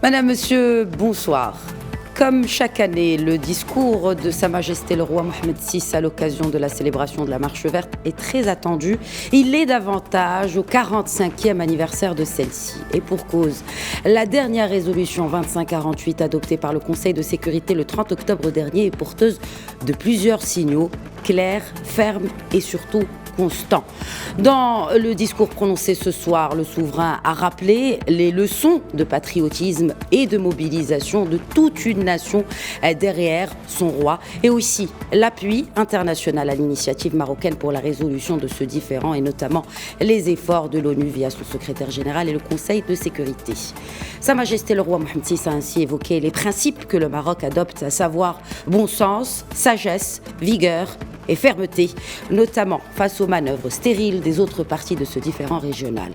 Madame, Monsieur, bonsoir. Comme chaque année, le discours de Sa Majesté le Roi Mohammed VI à l'occasion de la célébration de la Marche verte est très attendu. Il est davantage au 45e anniversaire de celle-ci. Et pour cause, la dernière résolution 2548 adoptée par le Conseil de sécurité le 30 octobre dernier est porteuse de plusieurs signaux clairs, fermes et surtout constant. Dans le discours prononcé ce soir, le souverain a rappelé les leçons de patriotisme et de mobilisation de toute une nation derrière son roi et aussi l'appui international à l'initiative marocaine pour la résolution de ce différend et notamment les efforts de l'ONU via son secrétaire général et le Conseil de sécurité. Sa Majesté le Roi Mohammed VI a ainsi évoqué les principes que le Maroc adopte, à savoir bon sens, sagesse, vigueur et fermeté, notamment face aux manœuvres stériles des autres parties de ce différend régional.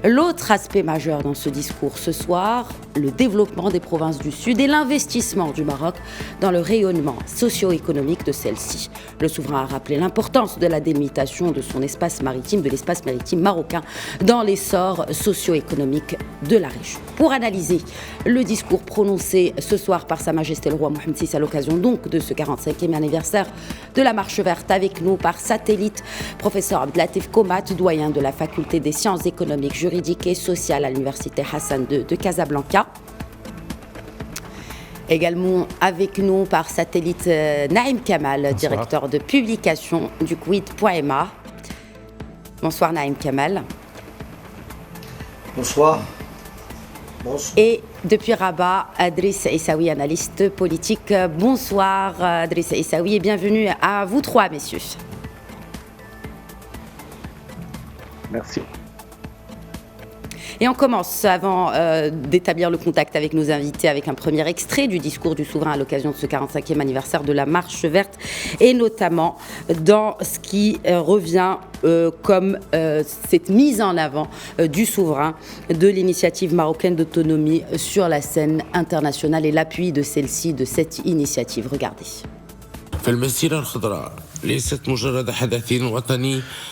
L'autre aspect majeur dans ce discours ce soir, le développement des provinces du Sud et l'investissement du Maroc dans le rayonnement socio-économique de celles-ci. Le souverain a rappelé l'importance de la délimitation de son espace maritime, de l'espace maritime marocain, dans l'essor socio-économique de la région. Pour analyser le discours prononcé ce soir par Sa Majesté le Roi Mohammed VI à l'occasion donc de ce 45e anniversaire de la Marche verte, avec nous par satellite, professeur Abdelatif Komat, doyen de la faculté des sciences économiques, juridiques et sociales à l'université Hassan II de Casablanca. Également avec nous par satellite Naïm Kamal, bonsoir, directeur de publication du Quid.ma. Bonsoir Naïm Kamal. Bonsoir. Et depuis Rabat, Driss Essaoui, analyste politique. Bonsoir Driss Essaoui et bienvenue à vous trois, messieurs. Merci. Et on commence, avant d'établir le contact avec nos invités, avec un premier extrait du discours du souverain à l'occasion de ce 45e anniversaire de la Marche verte, et notamment dans ce qui revient comme cette mise en avant du souverain de l'initiative marocaine d'autonomie sur la scène internationale et l'appui de celle-ci, de cette initiative. Regardez.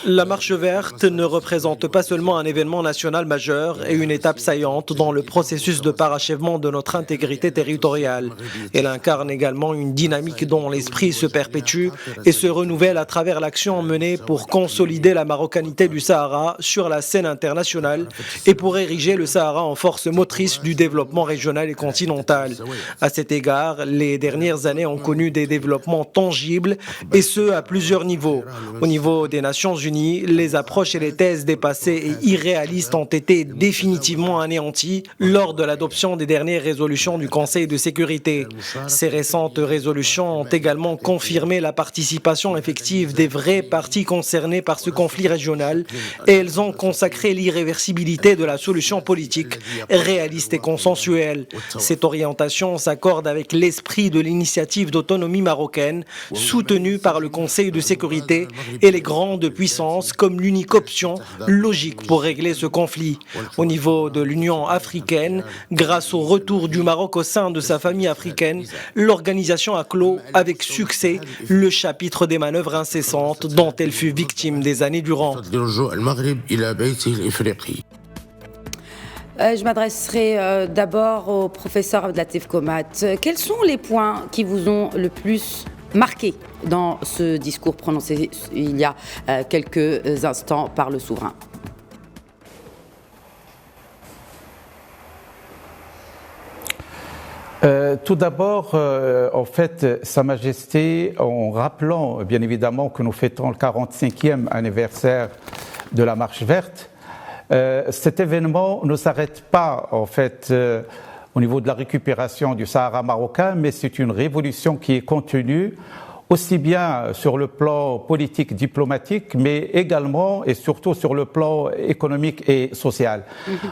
La Marche verte ne représente pas seulement un événement national majeur et une étape saillante dans le processus de parachèvement de notre intégrité territoriale. Elle incarne également une dynamique dont l'esprit se perpétue et se renouvelle à travers l'action menée pour consolider la marocanité du Sahara sur la scène internationale et pour ériger le Sahara en force motrice du développement régional et continental. À cet égard, les dernières années ont connu des développements tangibles et ce à plusieurs niveaux. Au niveau des Nations Unies, les approches et les thèses dépassées et irréalistes ont été définitivement anéanties lors de l'adoption des dernières résolutions du Conseil de sécurité. Ces récentes résolutions ont également confirmé la participation effective des vraies parties concernées par ce conflit régional et elles ont consacré l'irréversibilité de la solution politique, réaliste et consensuelle. Cette orientation s'accorde avec l'esprit de l'initiative d'autonomie marocaine, soutenue par le Conseil de sécurité et les grandes puissances comme l'unique option logique pour régler ce conflit. Au niveau de l'Union africaine, grâce au retour du Maroc au sein de sa famille africaine, l'organisation a clos avec succès le chapitre des manœuvres incessantes dont elle fut victime des années durant. Je m'adresserai d'abord au professeur Abdelatif Komat. Quels sont les points qui vous ont le plus marqué dans ce discours prononcé il y a quelques instants par le souverain? Tout d'abord, en fait, Sa Majesté, en rappelant bien évidemment que nous fêtons le 45e anniversaire de la Marche verte, cet événement ne s'arrête pas en fait au niveau de la récupération du Sahara marocain, mais c'est une révolution qui est contenue aussi bien sur le plan politique, diplomatique, mais également et surtout sur le plan économique et social.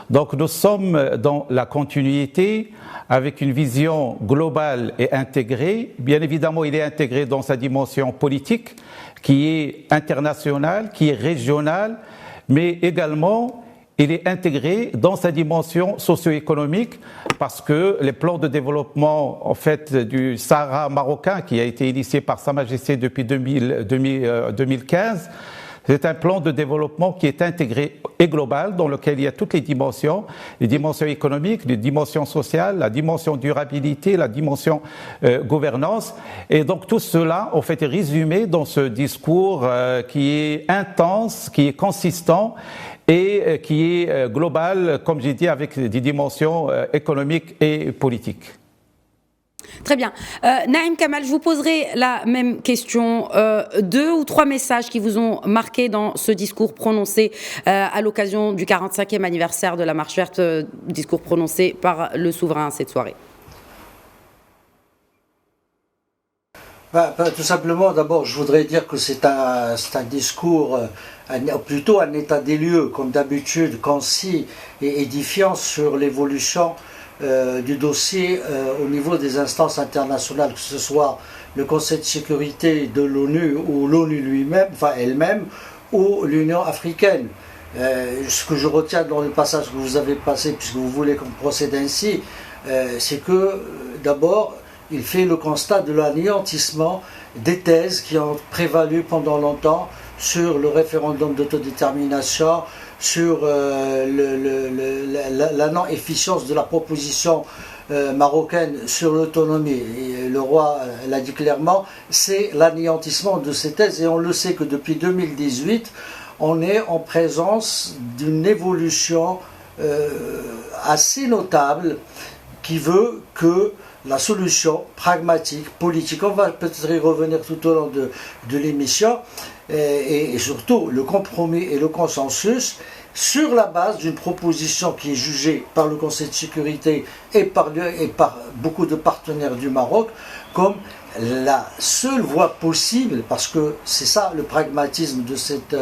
Donc nous sommes dans la continuité avec une vision globale et intégrée. Bien évidemment, il est intégré dans sa dimension politique, qui est internationale, qui est régionale, mais également il est intégré dans sa dimension socio-économique parce que les plans de développement en fait du Sahara marocain qui a été initié par Sa Majesté depuis 2015 C'est un plan de développement qui est intégré et global, dans lequel il y a toutes les dimensions économiques, les dimensions sociales, la dimension durabilité, la dimension gouvernance. Et donc tout cela, en fait, est résumé dans ce discours qui est intense, qui est consistant et qui est global, comme j'ai dit, avec des dimensions économiques et politiques. Très bien. Naïm Kamal, je vous poserai la même question. 2 ou 3 messages qui vous ont marqué dans ce discours prononcé à l'occasion du 45e anniversaire de la Marche verte, discours prononcé par le souverain cette soirée. Tout simplement, d'abord, je voudrais dire que c'est un discours, plutôt un état des lieux, comme d'habitude, concis et édifiant sur l'évolution du dossier au niveau des instances internationales, que ce soit le Conseil de sécurité de l'ONU ou l'ONU lui-même, enfin elle-même, ou l'Union africaine. Ce que je retiens dans le passage que vous avez passé, puisque vous voulez qu'on procède ainsi, c'est que d'abord, il fait le constat de l'anéantissement des thèses qui ont prévalu pendant longtemps sur le référendum d'autodétermination, sur la non-efficience de la proposition marocaine sur l'autonomie. Et le roi l'a dit clairement, c'est l'anéantissement de ces thèses. Et on le sait que depuis 2018, on est en présence d'une évolution assez notable qui veut que la solution pragmatique, politique, on va peut-être y revenir tout au long de l'émission, et surtout le compromis et le consensus sur la base d'une proposition qui est jugée par le Conseil de sécurité et par beaucoup de partenaires du Maroc comme la seule voie possible, parce que c'est ça le pragmatisme de cette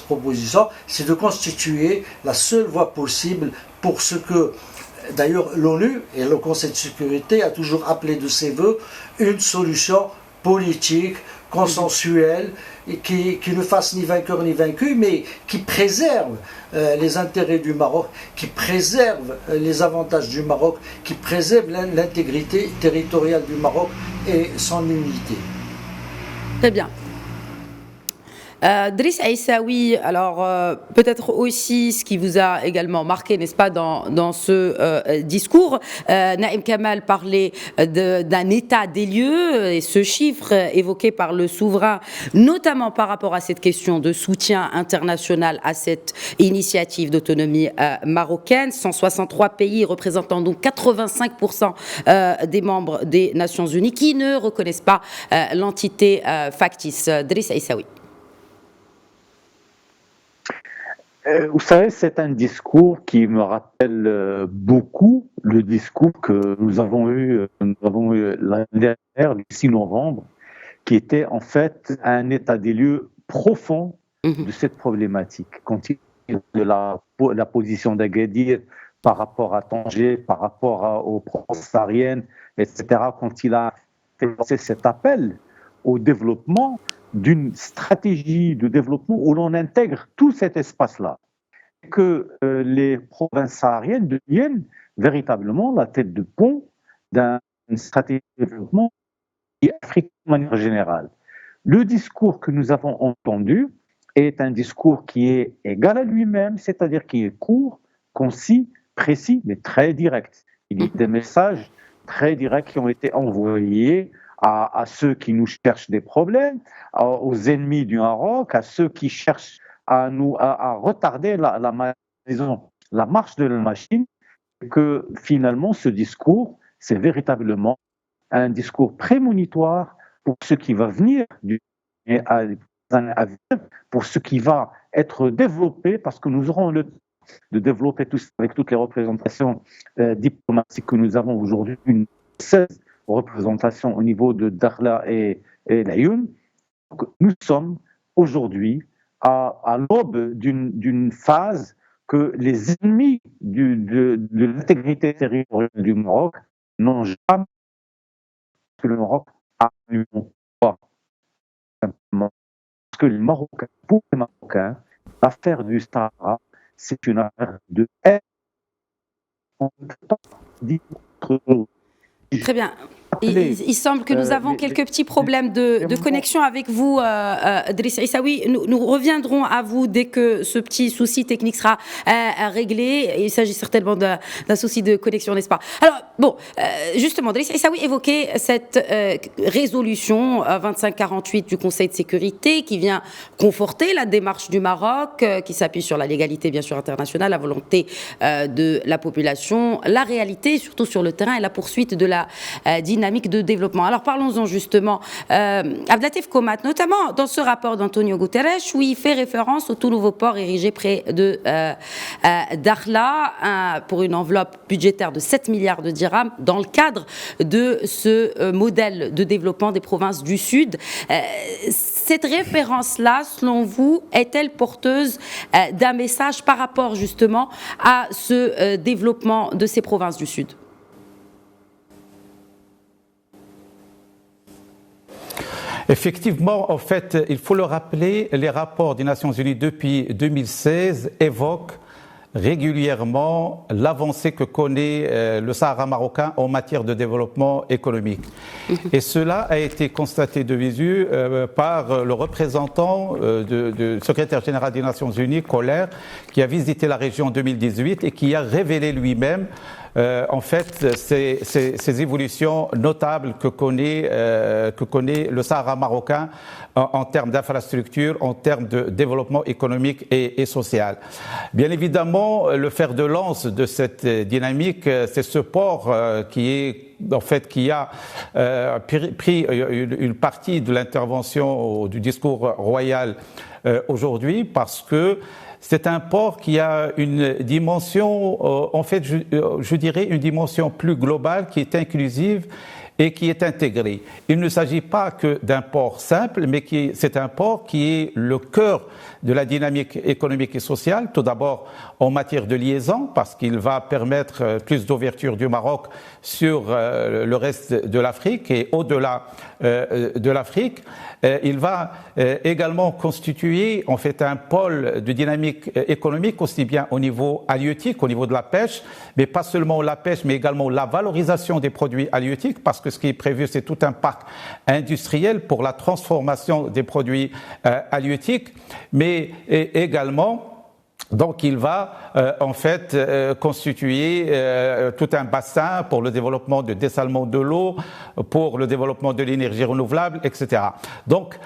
proposition, c'est de constituer la seule voie possible pour ce que d'ailleurs l'ONU et le Conseil de sécurité a toujours appelé de ses voeux une solution politique, consensuelle, et qui ne fasse ni vainqueur ni vaincu, mais qui préserve les intérêts du Maroc, qui préserve les avantages du Maroc, qui préserve l'intégrité territoriale du Maroc et son unité. Très bien. Driss Aissaoui, alors peut-être aussi ce qui vous a également marqué, n'est-ce pas, dans ce discours, Naïm Kamal parlait d'un état des lieux et ce chiffre évoqué par le souverain, notamment par rapport à cette question de soutien international à cette initiative d'autonomie marocaine, 163 pays représentant donc 85% des membres des Nations Unies qui ne reconnaissent pas l'entité factice. Driss Aissaoui. Vous savez, c'est un discours qui me rappelle beaucoup le discours que nous avons eu l'année dernière, le 6 novembre, qui était en fait un état des lieux profond de cette problématique. Quand il de la position d'Agadir par rapport à Tanger, par rapport aux provinces sahariennes, etc., quand il a fait cet appel au développement d'une stratégie de développement où l'on intègre tout cet espace-là, que les provinces sahariennes deviennent véritablement la tête de pont d'une stratégie de développement africaine de manière générale. Le discours que nous avons entendu est un discours qui est égal à lui-même, c'est-à-dire qui est court, concis, précis, mais très direct. Il y a des messages très directs qui ont été envoyés à ceux qui nous cherchent des problèmes, aux ennemis du Maroc, à ceux qui cherchent à retarder la marche de la machine, que finalement ce discours, c'est véritablement un discours prémonitoire pour ce qui va venir pour ce qui va être développé, parce que nous aurons le temps de développer avec toutes les représentations diplomatiques que nous avons aujourd'hui, 16 représentations au niveau de Dakhla et l'Ayoun. Nous sommes aujourd'hui à l'aube d'une phase que les ennemis de l'intégrité territoriale du Maroc n'ont jamais, que le Maroc a eu pas. Simplement parce que pour les Marocains, l'affaire du Sahara, c'est une affaire de haine. Très bien. Il semble que nous avons quelques petits problèmes de connexion avec vous, Driss Issaoui. Nous reviendrons à vous dès que ce petit souci technique sera réglé. Il s'agit certainement d'un souci de connexion, n'est-ce pas? Alors, bon, justement, Driss Issaoui évoquait cette résolution 2548 du Conseil de sécurité qui vient conforter la démarche du Maroc, qui s'appuie sur la légalité, bien sûr, internationale, la volonté de la population, la réalité, surtout sur le terrain, et la poursuite de la dynamique de développement. Alors parlons-en justement. Abdelatif Komat, notamment dans ce rapport d'Antonio Guterres, où il fait référence au tout nouveau port érigé près de Dakhla pour une enveloppe budgétaire de 7 milliards de dirhams dans le cadre de ce modèle de développement des provinces du Sud. Cette référence-là, selon vous, est-elle porteuse d'un message par rapport justement à ce développement de ces provinces du Sud? Effectivement, en fait, il faut le rappeler, les rapports des Nations Unies depuis 2016 évoquent régulièrement l'avancée que connaît le Sahara marocain en matière de développement économique. Et cela a été constaté de visu par le représentant du secrétaire général des Nations Unies, Koller, qui a visité la région en 2018 et qui a révélé lui-même en fait, ces évolutions notables que connaît le Sahara marocain en termes d'infrastructures, en termes de développement économique et social. Bien évidemment, le fer de lance de cette dynamique, c'est ce port qui a pris une partie de l'intervention du discours royal aujourd'hui, parce que c'est un port qui a une dimension, en fait, je dirais une dimension plus globale, qui est inclusive et qui est intégrée. Il ne s'agit pas que d'un port simple, mais c'est un port qui est le cœur de la dynamique économique et sociale, tout d'abord en matière de liaison, parce qu'il va permettre plus d'ouverture du Maroc sur le reste de l'Afrique et au-delà de l'Afrique. Il va également constituer en fait un pôle de dynamique économique, aussi bien au niveau halieutique, au niveau de la pêche, mais pas seulement la pêche, mais également la valorisation des produits halieutiques, parce que ce qui est prévu, c'est tout un parc industriel pour la transformation des produits halieutiques, mais également, donc il va en fait constituer tout un bassin pour le développement de dessalement de l'eau, pour le développement de l'énergie renouvelable, etc. Donc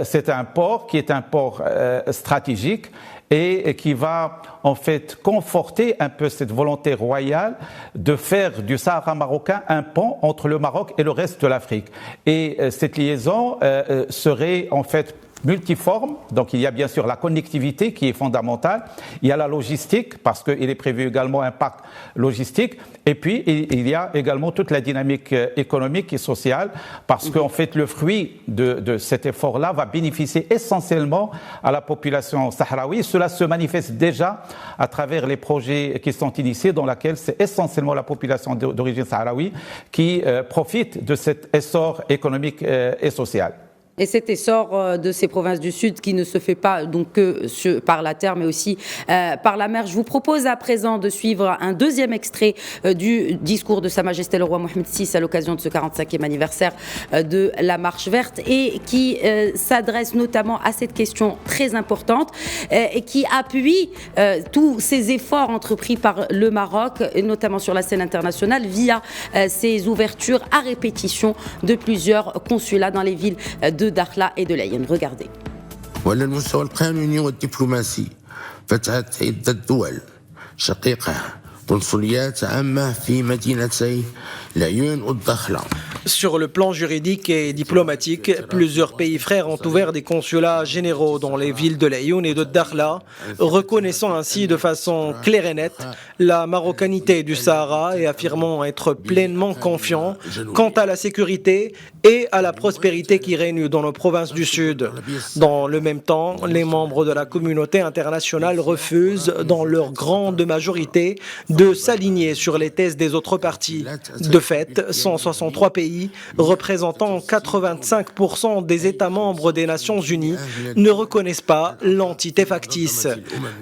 c'est un port qui est un port stratégique et qui va en fait conforter un peu cette volonté royale de faire du Sahara marocain un pont entre le Maroc et le reste de l'Afrique. Et cette liaison serait en fait multiforme, donc il y a bien sûr la connectivité qui est fondamentale, il y a la logistique parce qu'il est prévu également un parc logistique, et puis il y a également toute la dynamique économique et sociale parce qu'en fait le fruit de cet effort-là va bénéficier essentiellement à la population sahraoui. Cela se manifeste déjà à travers les projets qui sont initiés dans lesquels c'est essentiellement la population d'origine sahraoui qui profite de cet essor économique et social. Et cet essor de ces provinces du Sud qui ne se fait pas donc que par la terre mais aussi par la mer. Je vous propose à présent de suivre un deuxième extrait du discours de Sa Majesté le roi Mohamed VI à l'occasion de ce 45e anniversaire de la Marche verte et qui s'adresse notamment à cette question très importante et qui appuie tous ces efforts entrepris par le Maroc, et notamment sur la scène internationale via ces ouvertures à répétition de plusieurs consulats dans les villes de Dakhla et de Laïen. Regardez. وعلى المستوى القانوني والدبلوماسي فتحت عدة دول شقيقة قنصليات عامة في مدينتي العيون والداخلة. Sur le plan juridique et diplomatique, plusieurs pays frères ont ouvert des consulats généraux dans les villes de Laayoune et de Dakhla, reconnaissant ainsi de façon claire et nette la marocanité du Sahara et affirmant être pleinement confiants quant à la sécurité et à la prospérité qui règne dans nos provinces du Sud. Dans le même temps, les membres de la communauté internationale refusent, dans leur grande majorité, de s'aligner sur les thèses des autres parties. De fait, 163 pays pays, représentant 85% des États membres des Nations Unies, ne reconnaissent pas l'entité factice.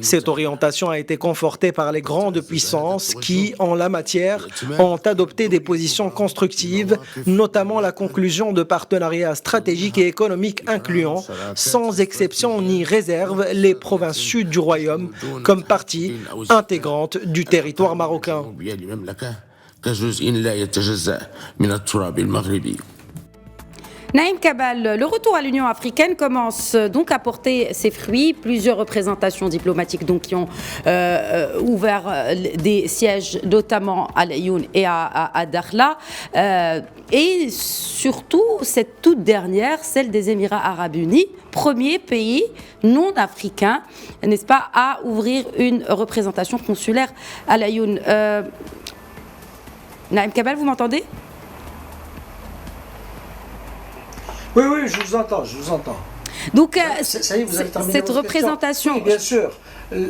Cette orientation a été confortée par les grandes puissances qui, en la matière, ont adopté des positions constructives, notamment la conclusion de partenariats stratégiques et économiques incluant, sans exception ni réserve, les provinces sud du royaume comme partie intégrante du territoire marocain. Naïm Kabbal, le retour à l'Union africaine commence donc à porter ses fruits. Plusieurs représentations diplomatiques donc, qui ont ouvert des sièges, notamment à Laayoune et à Dakhla. Et surtout, cette toute dernière, celle des Émirats arabes unis, premier pays non africain, n'est-ce pas, à ouvrir une représentation consulaire à Laayoune. Naïm Kabbal, vous m'entendez ? Oui, je vous entends. Donc, ça y est, vous avez terminé cette votre représentation, question. Oui, bien sûr.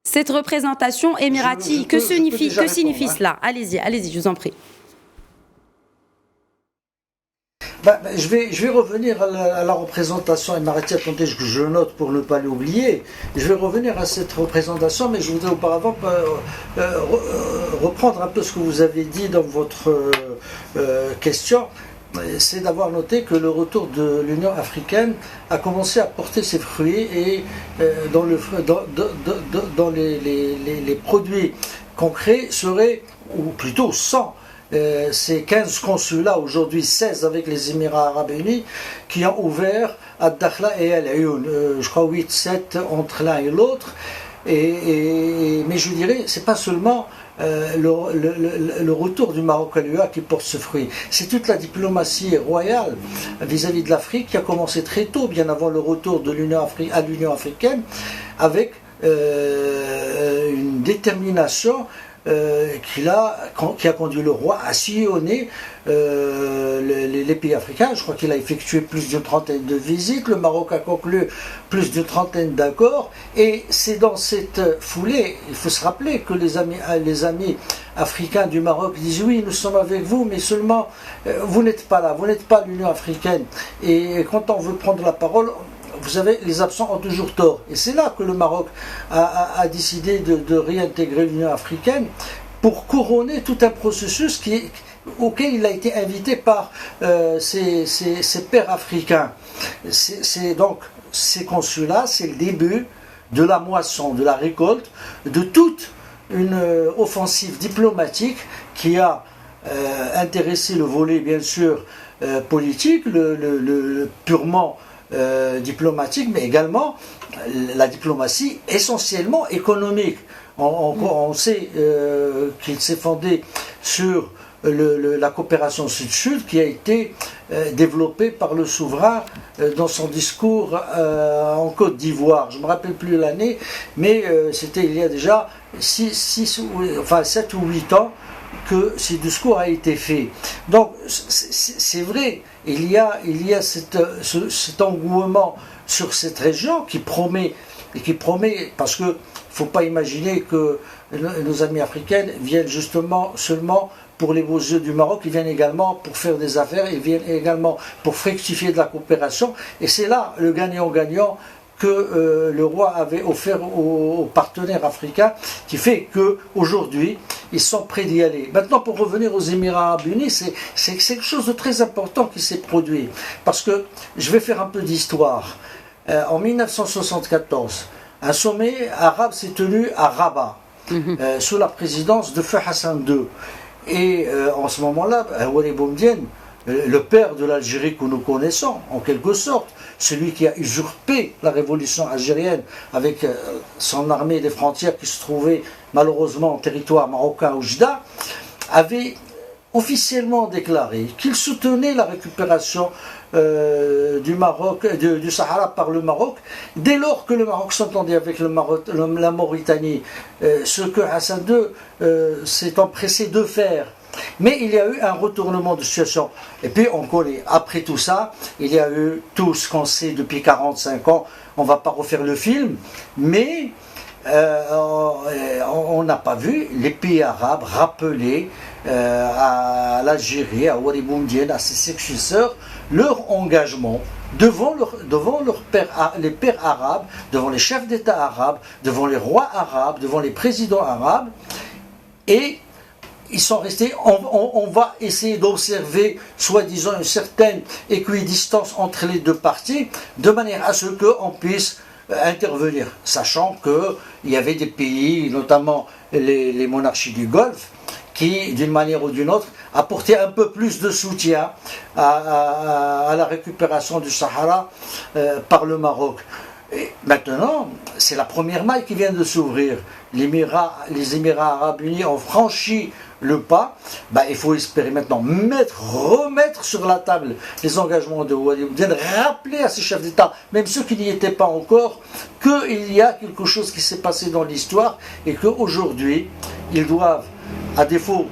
Cette représentation émirati, que signifie cela ? Allez-y, je vous en prie. Je vais revenir à la représentation émirati. Attendez, je note pour ne pas l'oublier. Je vais revenir à cette représentation, mais je voudrais auparavant reprendre un peu ce que vous avez dit dans votre question. C'est d'avoir noté que le retour de l'Union africaine a commencé à porter ses fruits et dans les produits concrets seraient, ou plutôt 100, ces 15 consulats, aujourd'hui 16 avec les Émirats arabes unis, qui ont ouvert à Dakhla et à Laayoune, je crois 8-7 entre l'un et l'autre. Mais je dirais, c'est pas seulement le retour du Maroc à l'UA qui porte ce fruit. C'est toute la diplomatie royale vis-à-vis de l'Afrique qui a commencé très tôt, bien avant le retour de à l'Union africaine, avec une détermination qui a conduit le roi à sillonner les pays africains. Je crois qu'il a effectué plus d'une trentaine de visites. Le Maroc a conclu plus d'une trentaine d'accords. Et c'est dans cette foulée, il faut se rappeler que les amis africains du Maroc disent oui, nous sommes avec vous, mais seulement vous n'êtes pas là, vous n'êtes pas l'Union africaine. Et quand on veut prendre la parole, vous savez, les absents ont toujours tort. Et c'est là que le Maroc a décidé de réintégrer l'Union africaine pour couronner tout un processus auquel il a été invité par ses pairs africains. Donc, ces consulats, c'est le début de la moisson, de la récolte, de toute une offensive diplomatique qui a intéressé le volet, bien sûr, politique, le purement diplomatique, mais également la diplomatie essentiellement économique. On sait qu'il s'est fondé sur la coopération sud-sud qui a été développée par le souverain dans son discours en Côte d'Ivoire. Je ne me rappelle plus l'année, mais c'était il y a déjà 7 ou 8 ans que ce discours a été fait. Donc c'est vrai, il y a cet engouement sur cette région qui promet, parce que il ne faut pas imaginer que nos amis africains viennent justement seulement pour les beaux yeux du Maroc, ils viennent également pour faire des affaires, ils viennent également pour fructifier de la coopération, et c'est là le gagnant-gagnant que le roi avait offert aux partenaires africains, qui fait qu'aujourd'hui, ils sont prêts d'y aller. Maintenant, pour revenir aux Émirats arabes unis, c'est quelque chose de très important qui s'est produit. Parce que, je vais faire un peu d'histoire. En 1974, un sommet arabe s'est tenu à Rabat, sous la présidence de Feu Hassan II. Et en ce moment-là, Wali Boumedienne, le père de l'Algérie que nous connaissons, en quelque sorte, celui qui a usurpé la révolution algérienne avec son armée des frontières qui se trouvait malheureusement en territoire marocain Oujda, avait officiellement déclaré qu'il soutenait la récupération du Sahara par le Maroc, dès lors que le Maroc s'entendait avec la Mauritanie, ce que Hassan II s'est empressé de faire. Mais il y a eu un retournement de situation. Et puis on connaît, après tout ça, il y a eu tout ce qu'on sait depuis 45 ans. On ne va pas refaire le film, mais on n'a pas vu les pays arabes rappeler à l'Algérie, à Ouari Boumedienne, à ses successeurs, leur engagement devant les pères arabes, devant les chefs d'État arabes, devant les rois arabes, devant les présidents arabes. Et ils sont restés, on va essayer d'observer, soi-disant, une certaine équidistance entre les deux parties, de manière à ce qu'on puisse intervenir, sachant qu'il y avait des pays, notamment les monarchies du Golfe, qui, d'une manière ou d'une autre, apportaient un peu plus de soutien à la récupération du Sahara par le Maroc. Et maintenant, c'est la première maille qui vient de s'ouvrir. Les Émirats arabes unis ont franchi le pas. Il faut espérer maintenant remettre sur la table les engagements de Ouari Boumedienne, rappeler à ces chefs d'État, même ceux qui n'y étaient pas encore, qu'il y a quelque chose qui s'est passé dans l'histoire et qu'aujourd'hui, ils doivent, à défaut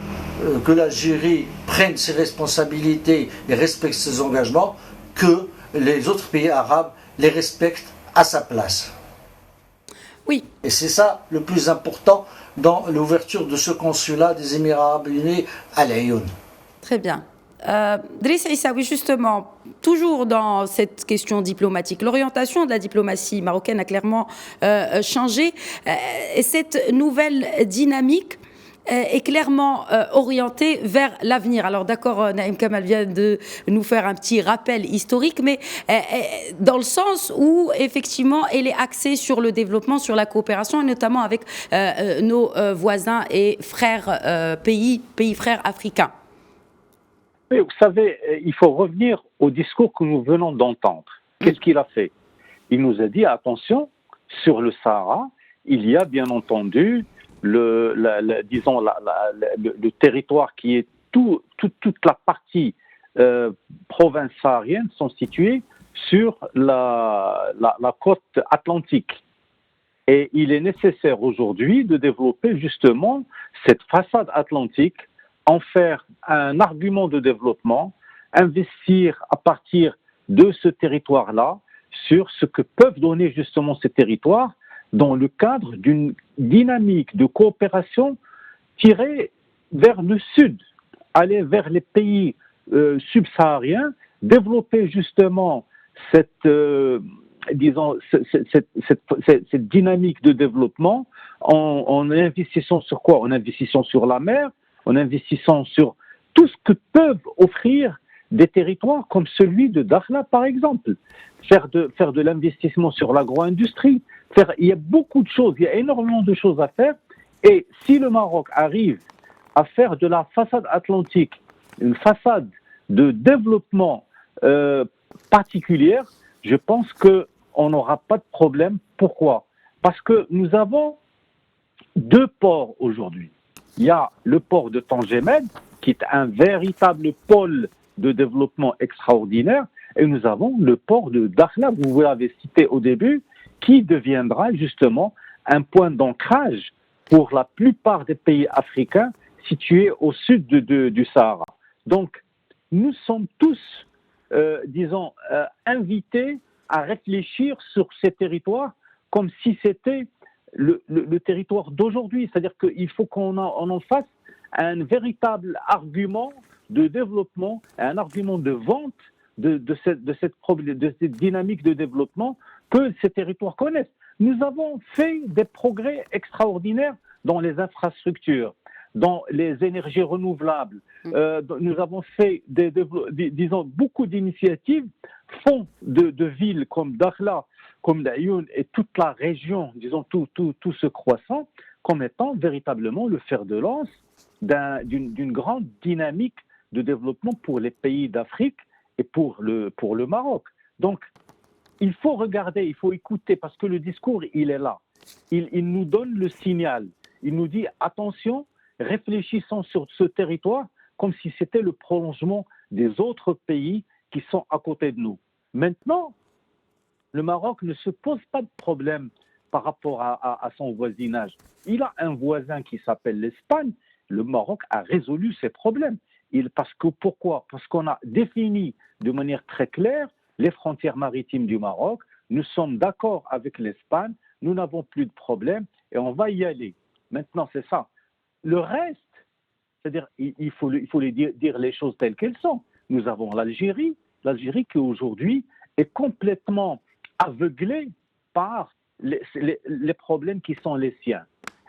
que l'Algérie prenne ses responsabilités et respecte ses engagements, que les autres pays arabes les respectent à sa place. Oui. Et c'est ça le plus important dans l'ouverture de ce consulat des Émirats arabes unis à l'Ayoun. Très bien. Driss Issaoui, justement, toujours dans cette question diplomatique, l'orientation de la diplomatie marocaine a clairement changé. Et cette nouvelle dynamique est clairement orientée vers l'avenir. Alors d'accord, Naïm Kamal vient de nous faire un petit rappel historique, mais dans le sens où effectivement elle est axée sur le développement, sur la coopération, et notamment avec nos voisins et frères pays frères africains. Mais vous savez, il faut revenir au discours que nous venons d'entendre. Qu'est-ce qu'il a fait? Il nous a dit, attention, sur le Sahara, il y a bien entendu le territoire qui est toute la partie province saharienne sont situées sur la côte atlantique. Et il est nécessaire aujourd'hui de développer justement cette façade atlantique, en faire un argument de développement, investir à partir de ce territoire-là sur ce que peuvent donner justement ces territoires dans le cadre d'une dynamique de coopération tirée vers le sud, aller vers les pays subsahariens, développer justement cette dynamique de développement en investissant sur quoi? En investissant sur la mer, en investissant sur tout ce que peuvent offrir des territoires comme celui de Dakhla, par exemple. Faire de l'investissement sur l'agro-industrie. Il y a beaucoup de choses, il y a énormément de choses à faire. Et si le Maroc arrive à faire de la façade atlantique une façade de développement particulière, je pense qu'on n'aura pas de problème. Pourquoi? Parce que nous avons deux ports aujourd'hui. Il y a le port de Tangemed, qui est un véritable pôle de développement extraordinaire, et nous avons le port de Dakhla, vous l'avez cité au début, qui deviendra justement un point d'ancrage pour la plupart des pays africains situés au sud du Sahara. Donc, nous sommes tous, invités à réfléchir sur ces territoires comme si c'était le territoire d'aujourd'hui. C'est-à-dire qu'il faut qu'on en fasse un véritable argument de développement, un argument de vente de cette dynamique de développement que ces territoires connaissent. Nous avons fait des progrès extraordinaires dans les infrastructures, dans les énergies renouvelables. Nous avons fait beaucoup d'initiatives, fonds de villes comme Dakhla, comme l'Ayoun et toute la région, tout ce croissant, comme étant véritablement le fer de lance d'une grande dynamique de développement pour les pays d'Afrique et pour le Maroc. Donc, il faut regarder, il faut écouter, parce que le discours, il est là. Il nous donne le signal. Il nous dit, attention, réfléchissons sur ce territoire comme si c'était le prolongement des autres pays qui sont à côté de nous. Maintenant, le Maroc ne se pose pas de problème par rapport à son voisinage. Il a un voisin qui s'appelle l'Espagne. Le Maroc a résolu ses problèmes. Pourquoi? Parce qu'on a défini de manière très claire les frontières maritimes du Maroc. Nous sommes d'accord avec l'Espagne nous n'avons plus de problème et on va y aller. Maintenant, c'est ça. Le reste, c'est-à-dire, il faut dire les choses telles qu'elles sont. Nous avons l'Algérie qui aujourd'hui est complètement aveuglée par les problèmes qui sont les siens.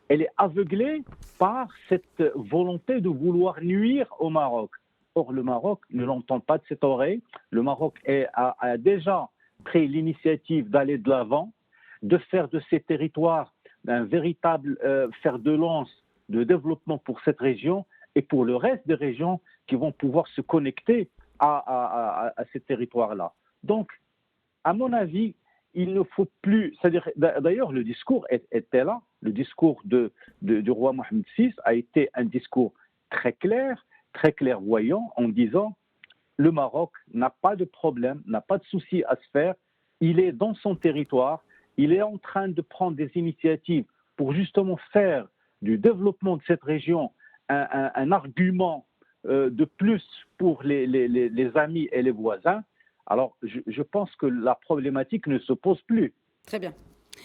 Elle est aveuglée par cette volonté de vouloir nuire au Maroc. Or, le Maroc ne l'entend pas de cette oreille. Le Maroc a déjà pris l'initiative d'aller de l'avant, de faire de ces territoires un véritable fer de lance de développement pour cette région et pour le reste des régions qui vont pouvoir se connecter à ces territoires-là. Donc, à mon avis, il ne faut plus... C'est-à-dire, d'ailleurs, le discours était là. Le discours du roi Mohamed VI a été un discours très clairvoyant, en disant le Maroc n'a pas de problème, n'a pas de souci à se faire. Il est dans son territoire, il est en train de prendre des initiatives pour justement faire du développement de cette région un argument de plus pour les amis et les voisins. Alors, je pense que la problématique ne se pose plus. Très bien.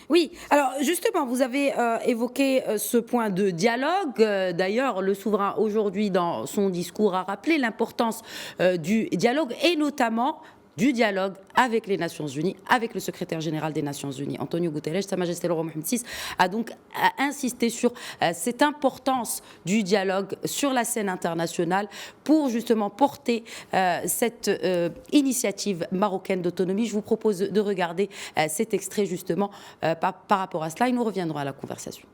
Oui, alors justement, vous avez évoqué ce point de dialogue. D'ailleurs, le souverain aujourd'hui, dans son discours, a rappelé l'importance du dialogue et notamment du dialogue avec les Nations Unies, avec le secrétaire général des Nations Unies, Antonio Guterres. Sa Majesté le roi Mohamed VI a donc insisté sur cette importance du dialogue sur la scène internationale pour justement porter cette initiative marocaine d'autonomie. Je vous propose de regarder cet extrait justement par rapport à cela et nous reviendrons à la conversation.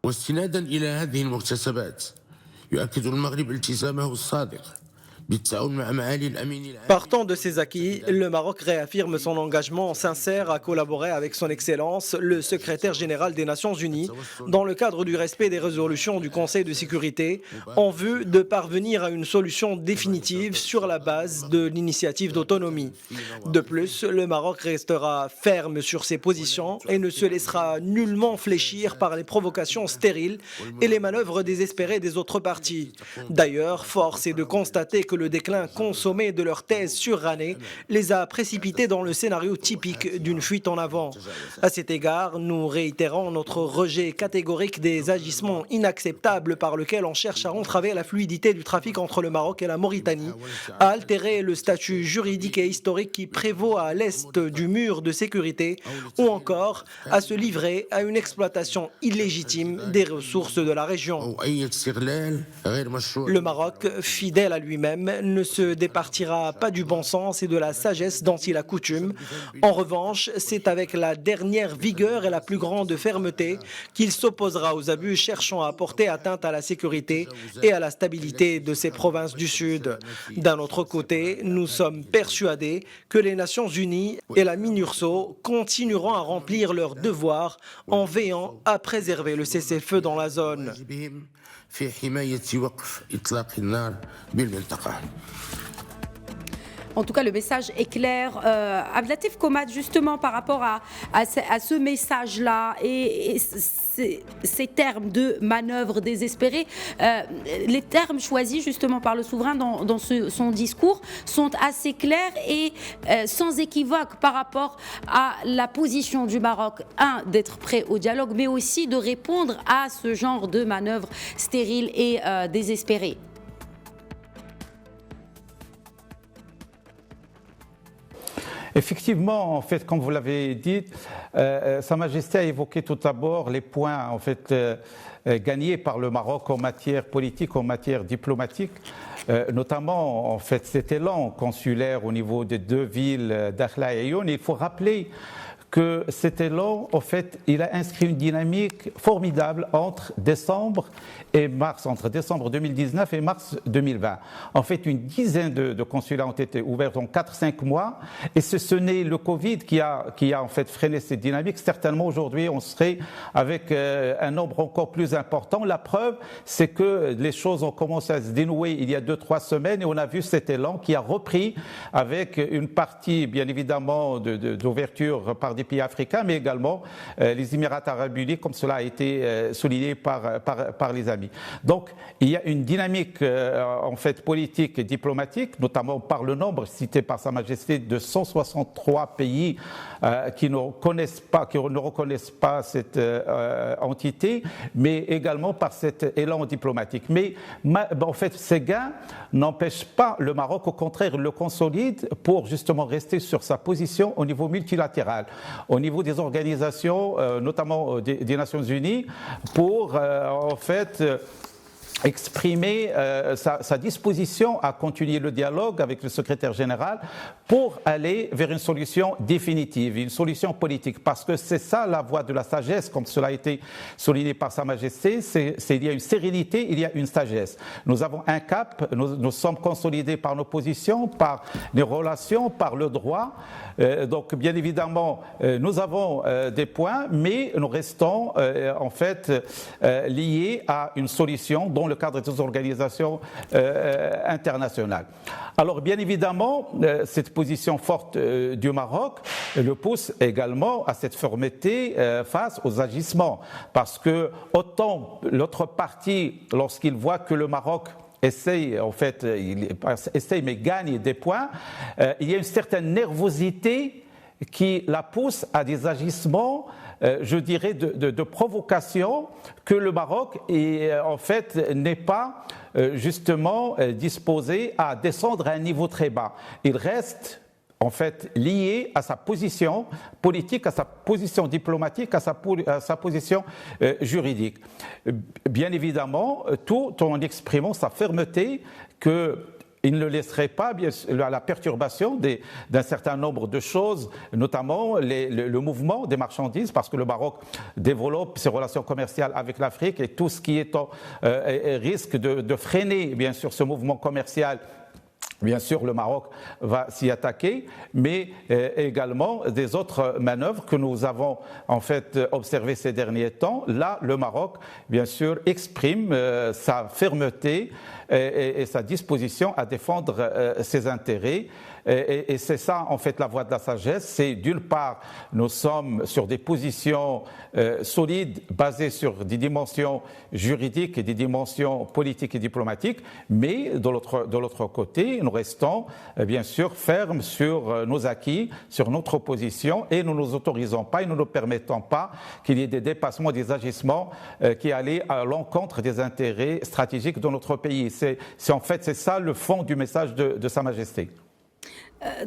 واستنادا إلى هذه المكتسبات يؤكد المغرب التزامه الصادق. Partant de ces acquis, le Maroc réaffirme son engagement sincère à collaborer avec son Excellence, le secrétaire général des Nations Unies, dans le cadre du respect des résolutions du Conseil de sécurité, en vue de parvenir à une solution définitive sur la base de l'initiative d'autonomie. De plus, le Maroc restera ferme sur ses positions et ne se laissera nullement fléchir par les provocations stériles et les manœuvres désespérées des autres parties. D'ailleurs, force est de constater que le déclin consommé de leur thèse surannée les a précipités dans le scénario typique d'une fuite en avant. À cet égard, nous réitérons notre rejet catégorique des agissements inacceptables par lesquels on cherche à entraver la fluidité du trafic entre le Maroc et la Mauritanie, à altérer le statut juridique et historique qui prévaut à l'est du mur de sécurité, ou encore à se livrer à une exploitation illégitime des ressources de la région. Le Maroc, fidèle à lui-même, ne se départira pas du bon sens et de la sagesse dont il a coutume. En revanche, c'est avec la dernière vigueur et la plus grande fermeté qu'il s'opposera aux abus cherchant à porter atteinte à la sécurité et à la stabilité de ces provinces du Sud. D'un autre côté, nous sommes persuadés que les Nations Unies et la MINURSO continueront à remplir leurs devoirs en veillant à préserver le cessez-le-feu dans la zone. في حماية وقف إطلاق النار بالمنطقة. En tout cas, le message est clair. Abdelatif Komad, justement, par rapport à ce message-là et ces termes de manœuvre désespérée, les termes choisis justement par le souverain dans son discours sont assez clairs et sans équivoque par rapport à la position du Maroc, d'être prêt au dialogue, mais aussi de répondre à ce genre de manœuvre stérile et désespérée. Effectivement, en fait, comme vous l'avez dit, Sa Majesté a évoqué tout d'abord les points en fait gagnés par le Maroc en matière politique, en matière diplomatique, notamment en fait cet élan consulaire au niveau des deux villes Dakhla et Ayoun. Il faut rappeler que cet élan, en fait, il a inscrit une dynamique formidable entre décembre et mars, entre décembre 2019 et mars 2020. En fait, une dizaine de consulats ont été ouverts en 4-5 mois, et ce n'est le Covid qui a en fait freiné cette dynamique. Certainement, aujourd'hui, on serait avec un nombre encore plus important. La preuve, c'est que les choses ont commencé à se dénouer il y a 2-3 semaines, et on a vu cet élan qui a repris avec une partie, bien évidemment, d'ouverture par des pays africains, mais également les Émirats arabes unis, comme cela a été souligné par les amis. Donc, il y a une dynamique en fait politique et diplomatique, notamment par le nombre cité par Sa Majesté de 163 pays qui ne reconnaissent pas cette entité, mais également par cet élan diplomatique. Mais en fait, ces gains n'empêchent pas le Maroc, au contraire, le consolide pour justement rester sur sa position au niveau multilatéral, au niveau des organisations, notamment des Nations Unies, pour en fait exprimer sa disposition à continuer le dialogue avec le secrétaire général pour aller vers une solution définitive, une solution politique. Parce que c'est ça la voie de la sagesse, comme cela a été souligné par Sa Majesté, il y a une sérénité, il y a une sagesse. Nous avons un cap, nous sommes consolidés par nos positions, par les relations, par le droit. Donc, bien évidemment, nous avons des points, mais nous restons en fait liés à une solution dont le cadre des organisations internationales. Alors, bien évidemment, cette position forte du Maroc le pousse également à cette fermeté face aux agissements. Parce que autant l'autre partie, lorsqu'il voit que le Maroc essaye, en fait, essaye mais gagne des points, il y a une certaine nervosité qui la pousse à des agissements, je dirais, de provocation que le Maroc en fait n'est pas justement disposé à descendre à un niveau très bas. Il reste en fait lié à sa position politique, à sa position diplomatique, à sa position juridique. Bien évidemment, tout en exprimant sa fermeté qu'il ne laisserait pas à la perturbation d'un certain nombre de choses, notamment le mouvement des marchandises, parce que le Maroc développe ses relations commerciales avec l'Afrique et tout ce qui risque de freiner, bien sûr, ce mouvement commercial. Bien sûr, le Maroc va s'y attaquer, mais également des autres manœuvres que nous avons en fait observées ces derniers temps. Là, le Maroc, bien sûr, exprime sa fermeté et sa disposition à défendre ses intérêts. Et c'est ça, en fait, la voie de la sagesse. C'est d'une part, nous sommes sur des positions solides, basées sur des dimensions juridiques et des dimensions politiques et diplomatiques, mais de l'autre côté, nous restons, bien sûr, fermes sur nos acquis, sur notre position, et nous ne nous autorisons pas et nous ne permettons pas qu'il y ait des dépassements, des agissements qui allaient à l'encontre des intérêts stratégiques de notre pays. C'est ça le fond du message de Sa Majesté.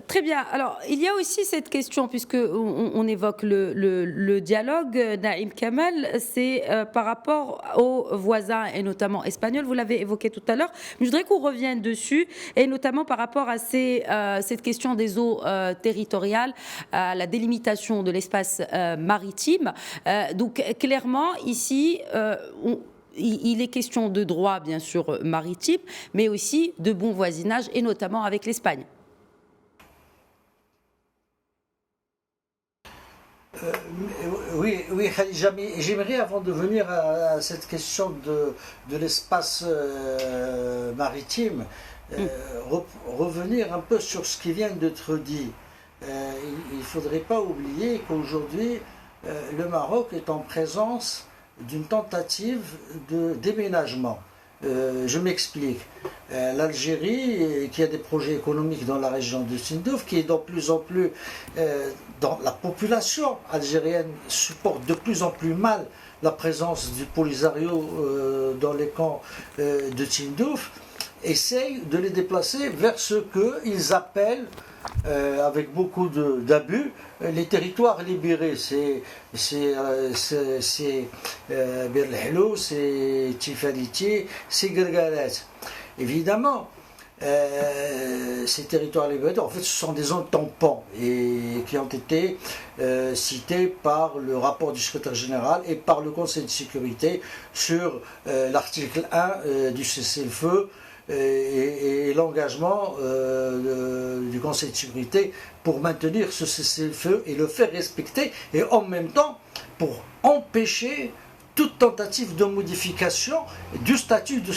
Très bien. Alors, il y a aussi cette question, puisque on évoque le dialogue, Naïm Kamal, c'est par rapport aux voisins, et notamment espagnols, vous l'avez évoqué tout à l'heure, mais je voudrais qu'on revienne dessus, et notamment par rapport à cette question des eaux territoriales, à la délimitation de l'espace maritime. Donc, clairement, ici, il est question de droit, bien sûr, maritime, mais aussi de bon voisinage, et notamment avec l'Espagne. Oui, Khadija, mais j'aimerais, avant de venir à cette question de l'espace maritime, revenir un peu sur ce qui vient d'être dit. Il ne faudrait pas oublier qu'aujourd'hui, le Maroc est en présence d'une tentative de déménagement. Je m'explique. L'Algérie, qui a des projets économiques dans la région de Tindouf, qui est de plus en plus dans la population algérienne supporte de plus en plus mal la présence du Polisario dans les camps de Tindouf, essaye de les déplacer vers ce qu'ils appellent, avec beaucoup d'abus, les territoires libérés. C'est Bir el-Helou, c'est Tifaliti, c'est Gergaret. Évidemment, ces territoires libérés, en fait, ce sont des zones tampons et qui ont été cités par le rapport du secrétaire général et par le Conseil de sécurité sur l'article 1 du cessez-le-feu et l'engagement du Conseil de sécurité pour maintenir ce cessez-le-feu et le faire respecter, et en même temps pour empêcher toute tentative de modification du statut de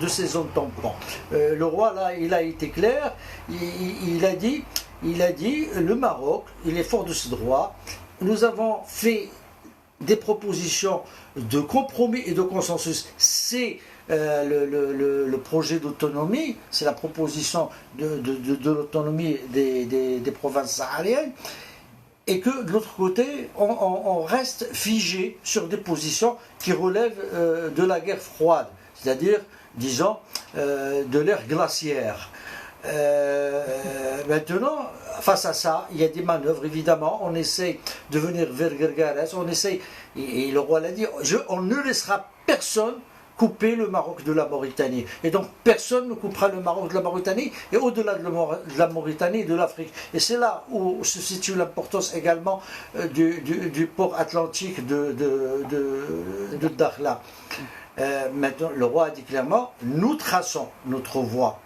ces zones tampons. Le roi, là, il a été clair, il a dit, le Maroc, il est fort de ses droits, nous avons fait des propositions de compromis et de consensus. C'est le projet d'autonomie, c'est la proposition de l'autonomie des provinces sahariennes, et que de l'autre côté, on reste figé sur des positions qui relèvent de la guerre froide, c'est-à-dire, disons, de l'ère glaciaire. Maintenant, face à ça, il y a des manœuvres, évidemment. On essaie de venir vers Guergueres, on essaie, et le roi l'a dit, on ne laissera personne couper le Maroc de la Mauritanie. Et donc, personne ne coupera le Maroc de la Mauritanie, et au-delà de la Mauritanie, de l'Afrique. Et c'est là où se situe l'importance également du port atlantique de Dakhla. Maintenant, le roi a dit clairement, nous traçons notre voie.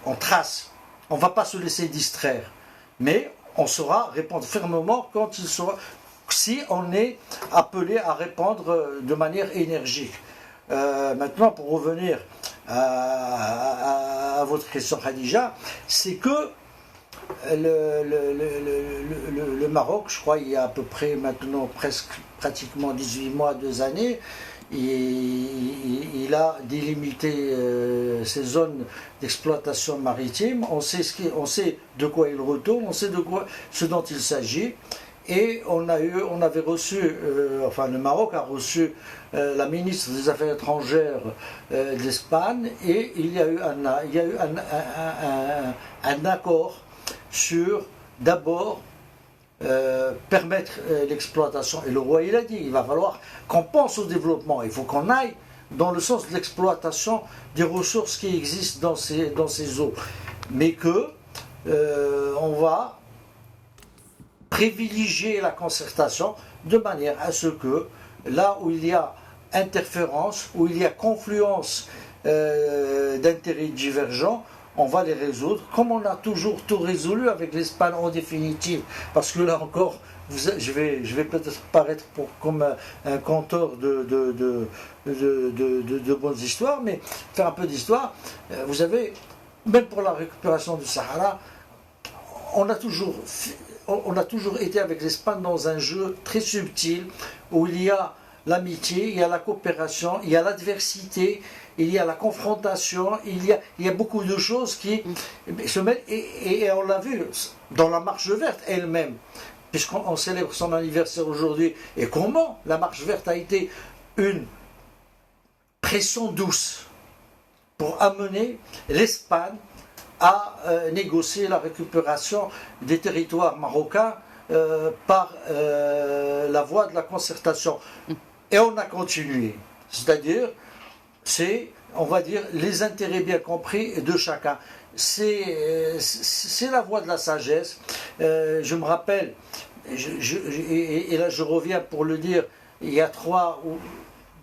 On trace, on ne va pas se laisser distraire, mais on saura répondre fermement si on est appelé à répondre de manière énergique. Maintenant, pour revenir à votre question, Khadija, c'est que le Maroc, je crois, il y a à peu près maintenant pratiquement 18 mois, 2 années, il a délimité ces zones d'exploitation maritime. On sait de quoi il retourne, on sait ce dont il s'agit. Et on avait reçu, le Maroc a reçu la ministre des Affaires étrangères d'Espagne, et il y a eu un accord sur, d'abord, permettre l'exploitation. Et le roi, il a dit, il va falloir qu'on pense au développement, il faut qu'on aille dans le sens de l'exploitation des ressources qui existent dans ces eaux, mais que on va privilégier la concertation de manière à ce que là où il y a interférence, où il y a confluence d'intérêts divergents, on va les résoudre, comme on a toujours tout résolu avec l'Espagne en définitive. Parce que là encore, je vais peut-être paraître comme un conteur de bonnes histoires, mais faire un peu d'histoire. Vous savez, même pour la récupération du Sahara, on a toujours été avec l'Espagne dans un jeu très subtil, où il y a l'amitié, il y a la coopération, il y a l'adversité, il y a la confrontation, il y a beaucoup de choses qui se mettent, et on l'a vu dans la marche verte elle-même, puisqu'on célèbre son anniversaire aujourd'hui, et comment la marche verte a été une pression douce pour amener l'Espagne à négocier la récupération des territoires marocains par la voie de la concertation. Et on a continué, c'est-à-dire, on va dire, les intérêts bien compris de chacun. C'est la voie de la sagesse. Je me rappelle, et là je reviens pour le dire, il y a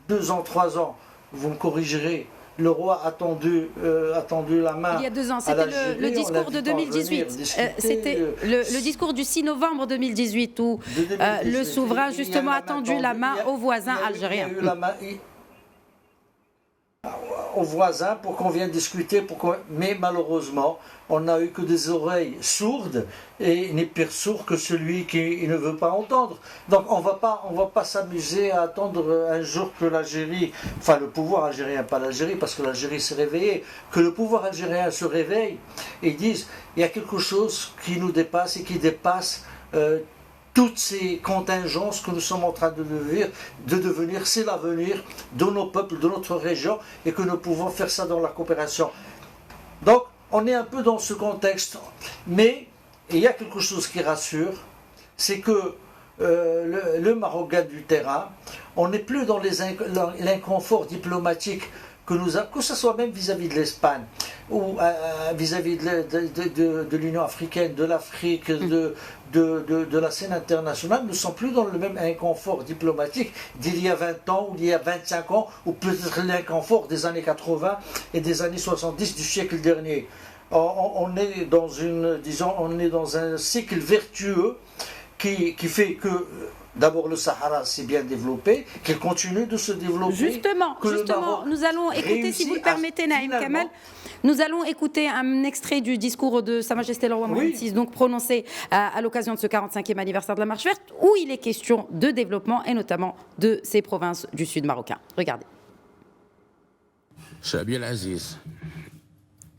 2 ans, 3 ans, vous me corrigerez, le roi a tendu la main. Il y a 2 ans, c'était le discours de 2018. C'était le discours du 6 novembre 2018 où le souverain justement a tendu la main aux voisins algériens. Aux voisins pour qu'on vienne discuter, mais malheureusement, on n'a eu que des oreilles sourdes, et n'est pire sourd que celui qui ne veut pas entendre. Donc on va pas s'amuser à attendre un jour que l'Algérie, enfin le pouvoir algérien, pas l'Algérie, parce que l'Algérie s'est réveillée, que le pouvoir algérien se réveille et dise, il y a quelque chose qui nous dépasse et qui dépasse toutes ces contingences que nous sommes en train de devenir, c'est l'avenir de nos peuples, de notre région, et que nous pouvons faire ça dans la coopération. Donc, on est un peu dans ce contexte, mais il y a quelque chose qui rassure, c'est que le Maroc gagne du terrain, on n'est plus dans l'inconfort diplomatique que ce soit même vis-à-vis de l'Espagne, ou vis-à-vis de l'Union africaine, de l'Afrique, de la scène internationale, ne sont plus dans le même inconfort diplomatique d'il y a 20 ans, ou d'il y a 25 ans, ou peut-être l'inconfort des années 80 et des années 70 du siècle dernier. On est dans un cycle vertueux qui fait que D'abord, le Sahara s'est bien développé, qu'il continue de se développer. Justement, nous allons écouter, si vous le permettez, Naïm Kamal, nous allons écouter un extrait du discours de Sa Majesté le Roi Mohammed VI, donc prononcé à l'occasion de ce 45e anniversaire de la Marche verte, où il est question de développement et notamment de ces provinces du sud marocain. Regardez. شعبي العزيز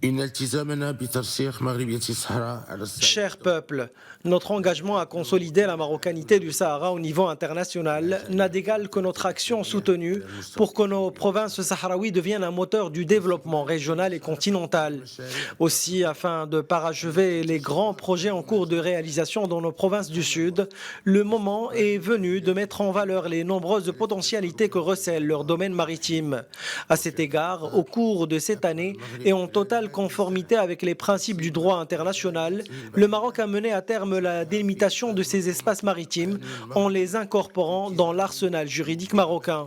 إن التزامنا بترسيخ مغربية الصحراء على الصعيد. Cher peuple, notre engagement à consolider la marocanité du Sahara au niveau international n'a d'égal que notre action soutenue pour que nos provinces sahraouies deviennent un moteur du développement régional et continental. Aussi, afin de parachever les grands projets en cours de réalisation dans nos provinces du Sud, le moment est venu de mettre en valeur les nombreuses potentialités que recèle leur domaine maritime. À cet égard, au cours de cette année et en totale conformité avec les principes du droit international, le Maroc a mené à terme la délimitation de ces espaces maritimes en les incorporant dans l'arsenal juridique marocain.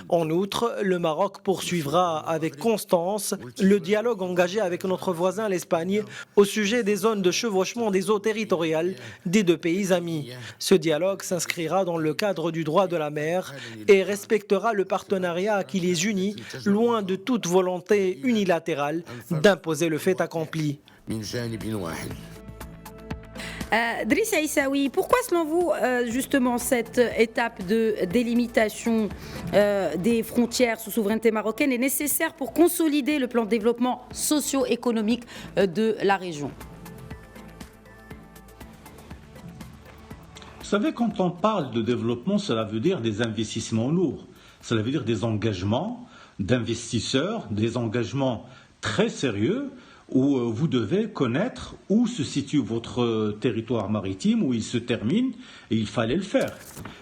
En outre, le Maroc poursuivra avec constance le dialogue engagé avec notre voisin l'Espagne au sujet des zones de chevauchement des eaux territoriales des deux pays amis. Ce dialogue s'inscrira dans le cadre du droit de la mer et respectera le partenariat qui les unit, loin de toute volonté unilatérale d'imposer le fait accompli. Driss Aissaoui, pourquoi selon vous justement cette étape de délimitation des frontières sous souveraineté marocaine est nécessaire pour consolider le plan de développement socio-économique de la région? Vous savez, quand on parle de développement, cela veut dire des investissements lourds, cela veut dire des engagements d'investisseurs, des engagements très sérieux où vous devez connaître où se situe votre territoire maritime, où il se termine, et il fallait le faire.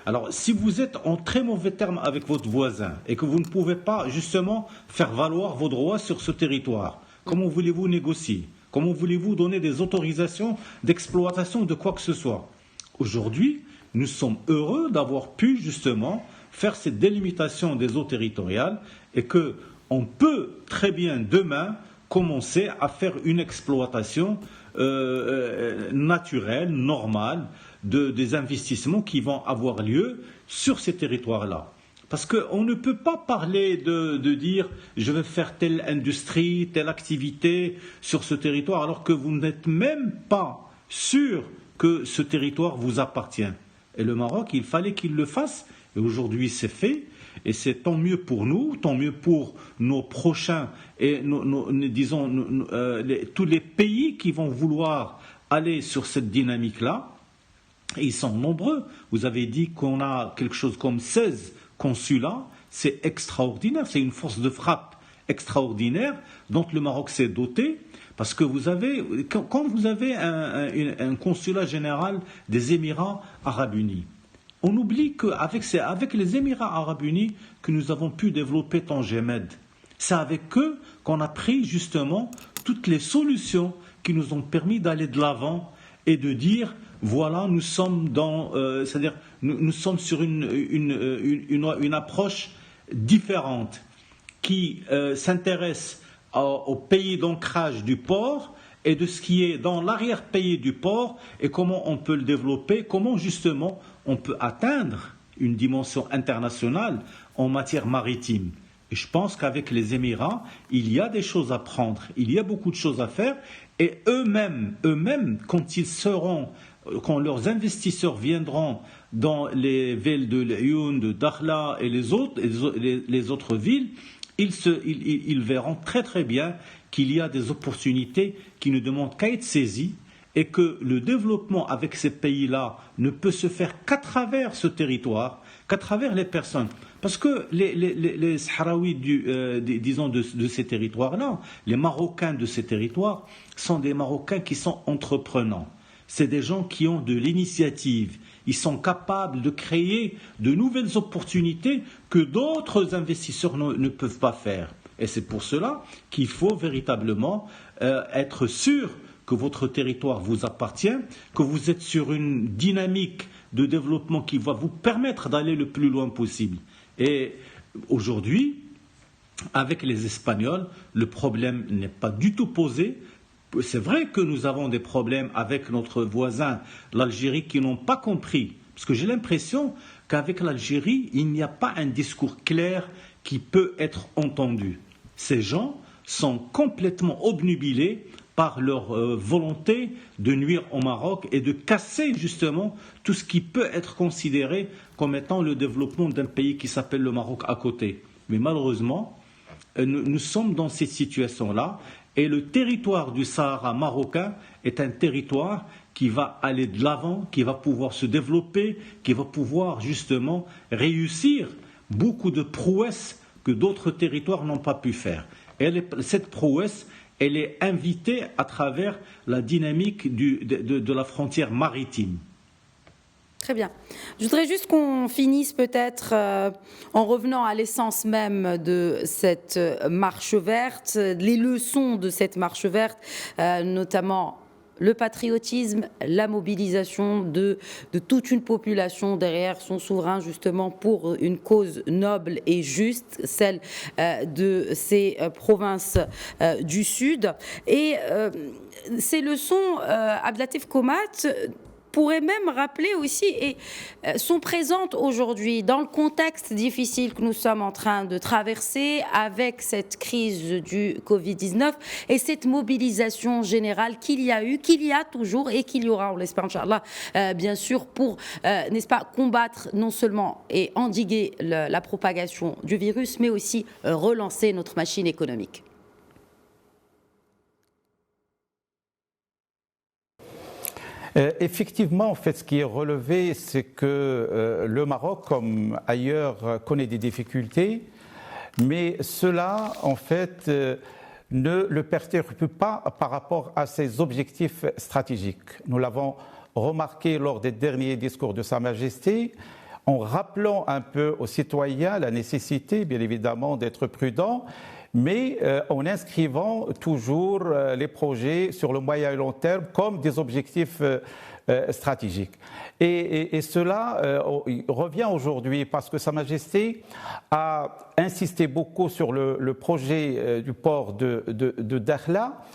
Alors, si vous êtes en très mauvais termes avec votre voisin et que vous ne pouvez pas justement faire valoir vos droits sur ce territoire, comment voulez-vous négocier? Comment voulez-vous donner des autorisations d'exploitation de quoi que ce soit? Aujourd'hui, nous sommes heureux d'avoir pu justement faire cette délimitation des eaux territoriales et que on peut très bien demain commencer à faire une exploitation naturelle, normale, des investissements qui vont avoir lieu sur ces territoires-là. Parce qu'on ne peut pas parler de dire je vais faire telle industrie, telle activité sur ce territoire alors que vous n'êtes même pas sûr que ce territoire vous appartient. Et le Maroc, il fallait qu'il le fasse, et aujourd'hui c'est fait. Et c'est tant mieux pour nous, tant mieux pour nos prochains et tous les pays qui vont vouloir aller sur cette dynamique-là. Et ils sont nombreux. Vous avez dit qu'on a quelque chose comme 16 consulats. C'est extraordinaire. C'est une force de frappe extraordinaire dont le Maroc s'est doté. Parce que quand vous avez un consulat général des Émirats Arabes Unis, on oublie qu'avec les Émirats Arabes Unis que nous avons pu développer Tangemed. C'est avec eux qu'on a pris justement toutes les solutions qui nous ont permis d'aller de l'avant et de dire voilà, nous sommes c'est-à-dire nous sommes sur une approche différente qui s'intéresse au pays d'ancrage du port et de ce qui est dans l'arrière-pays du port et comment on peut le développer, comment justement on peut atteindre une dimension internationale en matière maritime. Et je pense qu'avec les Émirats, il y a des choses à prendre, il y a beaucoup de choses à faire et eux-mêmes, quand leurs investisseurs viendront dans les villes de Lyoun, de Dakhla et les autres villes, ils verront très très bien qu'il y a des opportunités qui ne demandent qu'à être saisies et que le développement avec ces pays-là ne peut se faire qu'à travers ce territoire, qu'à travers les personnes. Parce que les Sahraouis de ces territoires-là, les Marocains de ces territoires, sont des Marocains qui sont entreprenants. C'est des gens qui ont de l'initiative. Ils sont capables de créer de nouvelles opportunités que d'autres investisseurs ne peuvent pas faire. Et c'est pour cela qu'il faut véritablement être sûr que votre territoire vous appartient, que vous êtes sur une dynamique de développement qui va vous permettre d'aller le plus loin possible. Et aujourd'hui, avec les Espagnols, le problème n'est pas du tout posé. C'est vrai que nous avons des problèmes avec notre voisin, l'Algérie, qui n'ont pas compris. Parce que j'ai l'impression qu'avec l'Algérie, il n'y a pas un discours clair qui peut être entendu. Ces gens sont complètement obnubilés par leur volonté de nuire au Maroc et de casser justement tout ce qui peut être considéré comme étant le développement d'un pays qui s'appelle le Maroc à côté. Mais malheureusement, nous sommes dans cette situation-là et le territoire du Sahara marocain est un territoire qui va aller de l'avant, qui va pouvoir se développer, qui va pouvoir justement réussir beaucoup de prouesses que d'autres territoires n'ont pas pu faire. Et cette prouesse, elle est invitée à travers la dynamique de la frontière maritime. Très bien. Je voudrais juste qu'on finisse peut-être en revenant à l'essence même de cette marche verte, les leçons de cette marche verte, notamment le patriotisme, la mobilisation de toute une population derrière son souverain, justement pour une cause noble et juste, celle de ces provinces du Sud. Et ces leçons, Abdelatif Komat, pourrait même rappeler aussi et sont présentes aujourd'hui dans le contexte difficile que nous sommes en train de traverser avec cette crise du Covid-19 et cette mobilisation générale qu'il y a eu, qu'il y a toujours et qu'il y aura, on l'espère, Inch'Allah, bien sûr, pour, n'est-ce pas, combattre non seulement et endiguer la propagation du virus, mais aussi relancer notre machine économique. Effectivement, en fait, ce qui est relevé, c'est que le Maroc, comme ailleurs, connaît des difficultés, mais cela, en fait, ne le perturbe pas par rapport à ses objectifs stratégiques. Nous l'avons remarqué lors des derniers discours de Sa Majesté, en rappelant un peu aux citoyens la nécessité, bien évidemment, d'être prudents, mais en inscrivant toujours les projets sur le moyen et long terme comme des objectifs stratégiques. Et cela revient aujourd'hui parce que Sa Majesté a insisté beaucoup sur le projet du port de Dakhla,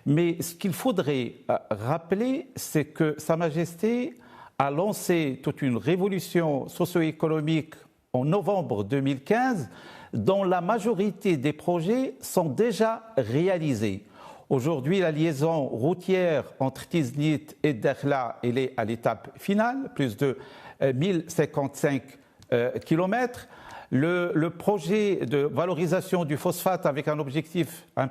mais ce qu'il faudrait rappeler, c'est que Sa Majesté a lancé toute une révolution socio-économique en novembre 2015, dont la majorité des projets sont déjà réalisés. Aujourd'hui, la liaison routière entre Tiznit et Dakhla, elle est à l'étape finale, plus de 1055 km. Le projet de valorisation du phosphate avec un objectif, un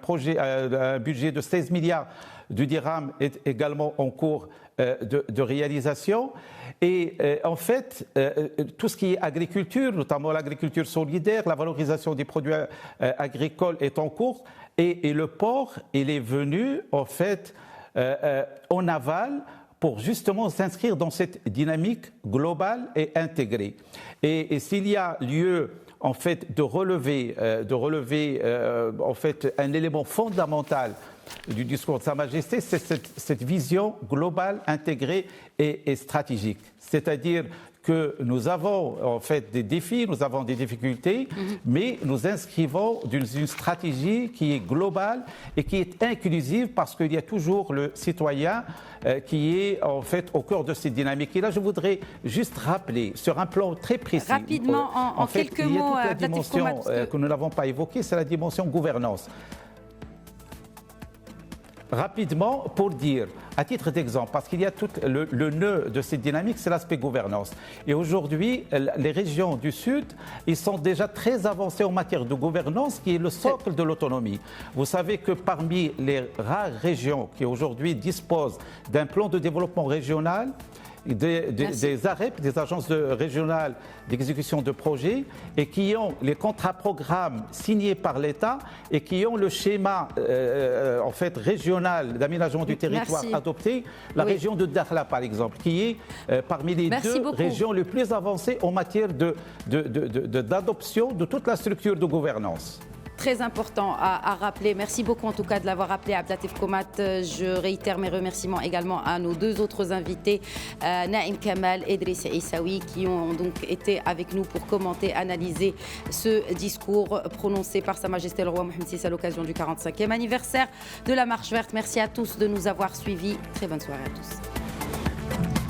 budget de 16 milliards de dirhams est également en cours de réalisation. Et en fait, tout ce qui est agriculture, notamment l'agriculture solidaire, la valorisation des produits agricoles est en cours. Et le port, il est venu en fait en aval pour justement s'inscrire dans cette dynamique globale et intégrée. Et s'il y a lieu en fait de relever en fait un élément fondamental du discours de Sa Majesté, c'est cette vision globale, intégrée et stratégique. C'est-à-dire que nous avons en fait des défis, nous avons des difficultés, mais nous inscrivons dans une stratégie qui est globale et qui est inclusive parce qu'il y a toujours le citoyen qui est en fait au cœur de cette dynamique. Et là, je voudrais juste rappeler sur un plan très précis. Rapidement, en fait, quelques mots, il y a toute la dimension que nous n'avons pas évoquée, c'est la dimension gouvernance. Rapidement, pour dire, à titre d'exemple, parce qu'il y a tout le nœud de cette dynamique, c'est l'aspect gouvernance. Et aujourd'hui, les régions du Sud, ils sont déjà très avancés en matière de gouvernance, qui est le socle de l'autonomie. Vous savez que parmi les rares régions qui aujourd'hui disposent d'un plan de développement régional, des AREP, des agences régionales d'exécution de projets, et qui ont les contrats programmes signés par l'État et qui ont le schéma en fait régional d'aménagement du territoire adopté, la région de Dakhla par exemple, qui est parmi les deux régions les plus avancées en matière d'adoption de toute la structure de gouvernance. Très important à rappeler. Merci beaucoup en tout cas de l'avoir rappelé, Abdelatif Komat. Je réitère mes remerciements également à nos deux autres invités, Naïm Kamal et Idriss Issaoui, qui ont donc été avec nous pour commenter, analyser ce discours prononcé par Sa Majesté le Roi Mohammed VI à l'occasion du 45e anniversaire de la Marche Verte. Merci à tous de nous avoir suivis. Très bonne soirée à tous.